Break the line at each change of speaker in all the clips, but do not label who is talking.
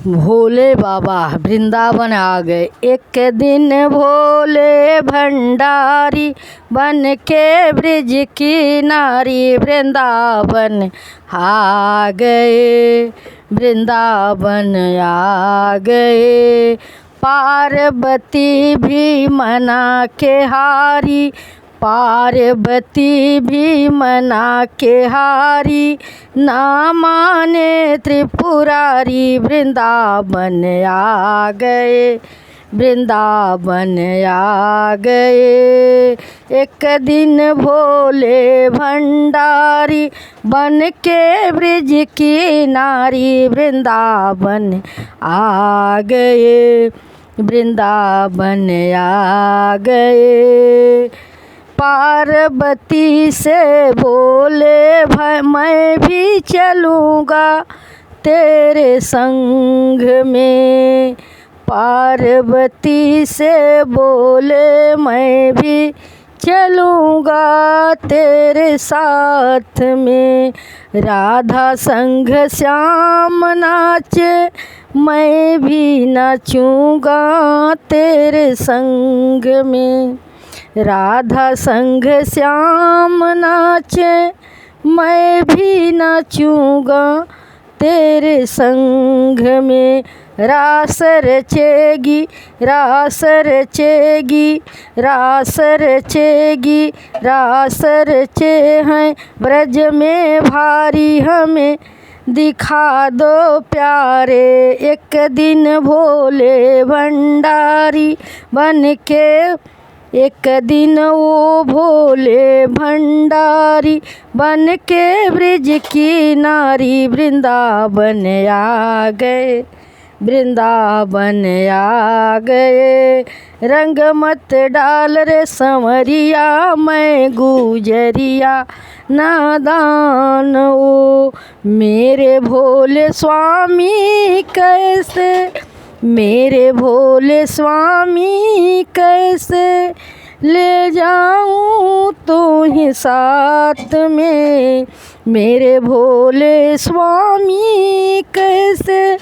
भोले बाबा वृंदावन आ गए। एक दिन भोले भंडारी बन के ब्रिज की नारी वृंदावन आ गए। वृंदावन आ गए। पार्वती भी मना के हारी, पार्वती भी मना के हारी, ना माने त्रिपुरारी वृंदावन आ गए। वृंदावन आ गए। एक दिन भोले भंडारी बन के ब्रिज की नारी वृंदावन आ गए। वृंदावन आ गए। पार्वती से बोले मैं भी चलूँगा तेरे संग में। पार्वती से बोले मैं भी चलूँगा तेरे साथ में। राधा संग श्याम नाचे मैं भी नाचूँगा तेरे संग में। राधा संग श्याम नाचे मैं भी नाचूँगा तेरे संग में। रास रचेगी, रास रचेगी, रास रचेगी, रास रचे हैं ब्रज में भारी, हमें दिखा दो प्यारे। एक दिन भोले भंडारी बन के, एक दिन वो भोले भंडारी बन के ब्रिज की नारी वृंदावन आ गए। वृंदावन आ गए। रंग मत डाल रे संवरिया, मैं गुजरिया नादान ओ। मेरे भोले स्वामी कैसे, मेरे भोले स्वामी कैसे ले जाऊं तुम्हें साथ में। मेरे भोले स्वामी कैसे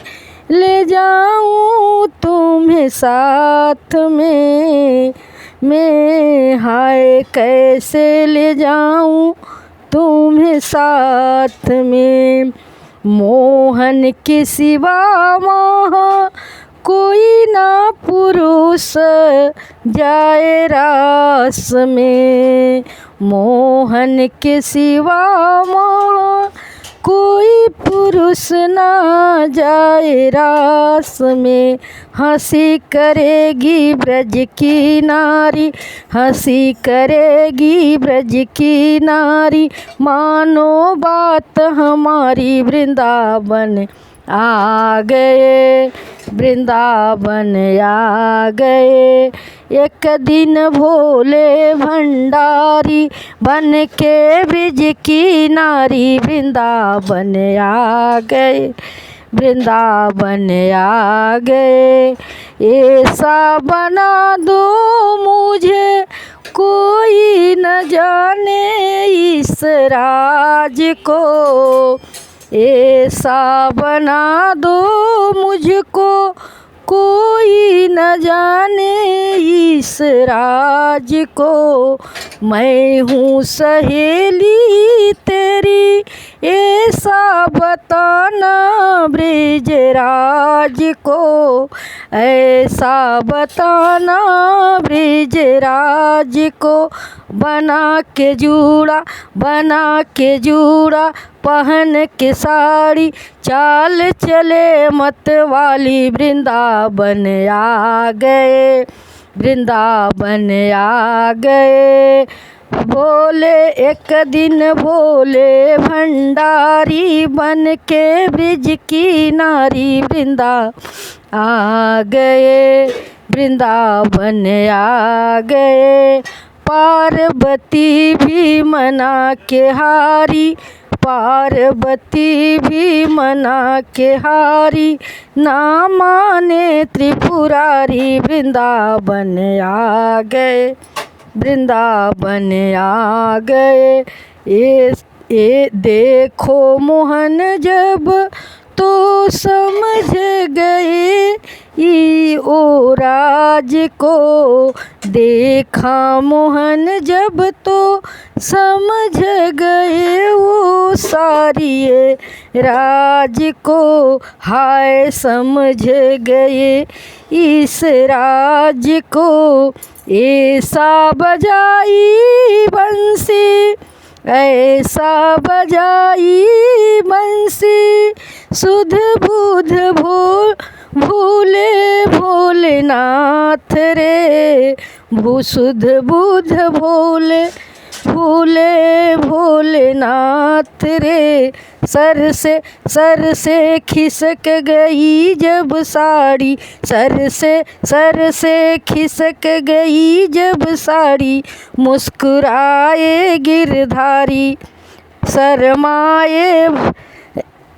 ले जाऊं तुम्हें साथ में। मैं हाय कैसे ले जाऊं तुम्हें साथ में। मोहन के सिवा वहाँ कोई ना पुरुष जाए रास में। मोहन के सिवा वहाँ कोई पुरुष ना जाए रास में। हंसी करेगी ब्रज की नारी, हंसी करेगी ब्रज की नारी, मानो बात हमारी वृंदावन आ गए। वृंदावन आ गए। एक दिन भोले भंडारी बन के ब्रिज की नारी वृंदावन आ गए। वृंदावन आ गए। ऐसा बना दो मुझे कोई न जाने इस राज को। ऐसा बना दो मुझको कोई न जाने इस राज को। मैं हूँ सहेली तेरी ऐसा बताना ब्रिजराज को। ऐसा बताना ब्रिजराज को। बना के जूड़ा, बना के जूड़ा, पहन के साड़ी, चाल चले मत वाली वृंदावन आ गए। वृंदावन आ गए। बोले एक दिन भोले भंडारी बन के ब्रिज की नारी वृंदा आ गए। वृंदावन आ गए। पार्वती भी मना के हारी, पार्वती भी मना के हारी, ना माने त्रिपुरारी वृंदावन आ गए। वृंदावन आ गए। देखो मोहन जब तो समझ गए ओ राज को देखा मोहन जब तो समझ गए वो सारी ये राज को हाय समझ गए इस राज को। ऐसा बजाई बंसी ऐसा बजाई बंसी सुध बुध भूले भोलेनाथ रे सुध बुध भूले भोलेनाथ रे। सर से खिसक गई जब साड़ी सर से खिसक गई जब साड़ी मुस्कुराए गिरधारी शर्माए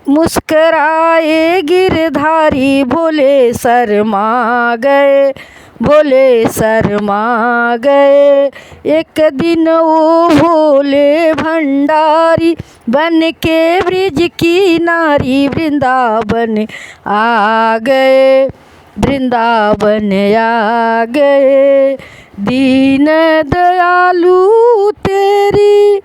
मुस्कराए गिरधारी बोले शर्मा गए। एक दिन वो भोले भंडारी बन के ब्रिज की नारी वृंदावन आ गए दीन दयालु तेरी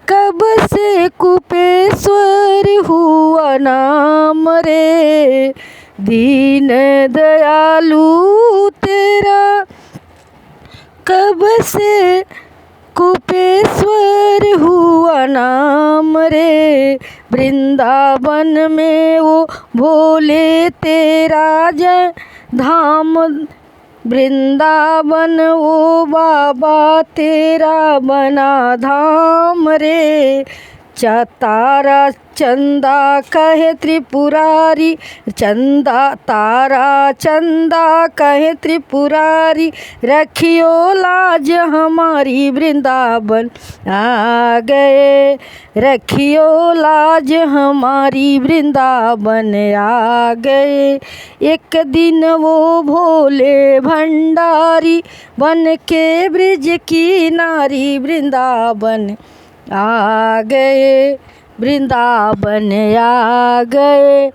कब से कुपेश्वर हुआ नाम रे। दीन दयालु तेरा कब से कुपेश्वर हुआ नाम रे। वृंदावन में वो भोले तेरा जय धाम वृंदावन वो बाबा तेरा बना धाम रे। तारा चंदा कहे त्रिपुरारी तारा चंदा कहे त्रिपुरारी रखियो लाज हमारी वृंदावन आ गए रखियो लाज हमारी वृंदावन आ गए। एक दिन वो भोले भंडारी बन के ब्रिज की नारी वृंदावन आ गए आ गए।